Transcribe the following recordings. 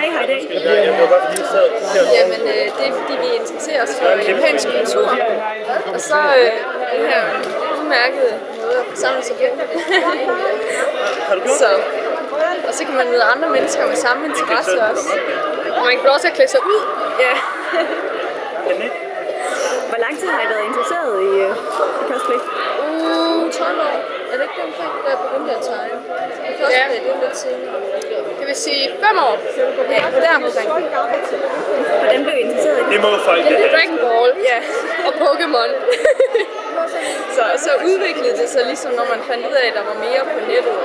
I her i dag? Jamen, det er fordi, vi interesserer os for japansk kultur. Og så det her udmærkede måde at forsamle sig på. Så, og så kan man møde andre mennesker med samme interesse også. Og man kan også klæde sig ud. Ja. Hvor lang tid har I været interesseret i cosplay? 12 år. Er det ikke omkring, da jeg begyndte at tegne? Ja. Det er lidt senere. Det vil sige 5 år. Ja, der omkring. Hvordan blev I interesseret i det? Det må folk det have. Dragon Ball, ja, og Pokémon. så udviklede det sig ligesom, når man fandt ud af, at der var mere på nettet.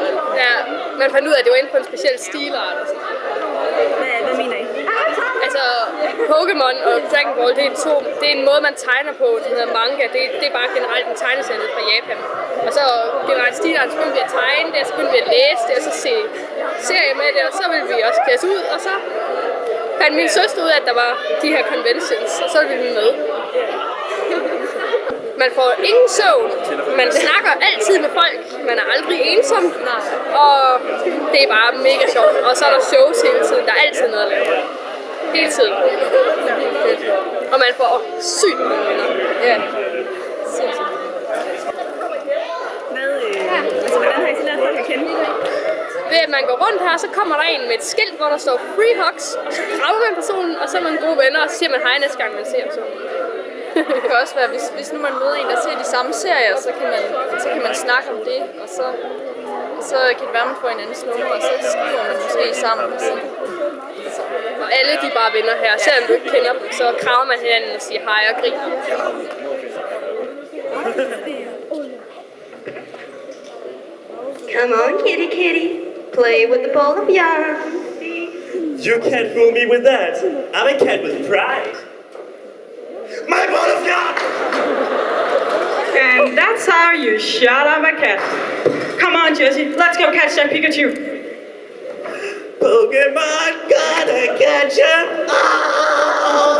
Ja, man fandt ud af, at det var inde på en speciel stilart. Hvad mener I? Altså, Pokémon og Dragon Ball, det er en måde, man tegner på, som hedder manga. Det er bare generelt en tegneserie fra Japan. Og så generelt stilaren, så begyndte vi at tegne det, og så begyndte vi at læse det, og så se serier med det, og så ville vi også klæde ud, og så fandt min søster ud af, at der var de her conventions, og så ville vi med. Man får ingen søvn, man snakker altid med folk, man er aldrig ensom, og det er bare mega sjovt. Og så er der shows hele tiden, der er altid noget at lave. Hele tiden. Og man får sygt mange venner. Ja. Hvordan har I så lært folk at kende? Ved at man går rundt her, så kommer der en med et skilt, hvor der står free hugs, og så krammer man personen, og så er man gode venner, og så siger man hej næste gang, man ser personen. Det kan også være, hvis nu man møder en, der ser de samme serier, så kan man snakke om det, og så kan det være, man får en andens nummer, og så skriver man måske sammen. Og alle de bare venner her, selvom du ikke kender dem, så krammer man hinanden og siger hej og griner. Come on, kitty kitty, play with the ball of yarn. You can't fool me with that. I'm a cat with pride. My ball of yarn! And that's how you shut up a cat. Come on, Jessie, let's go catch that Pikachu. Pokemon, gotta catch 'em all!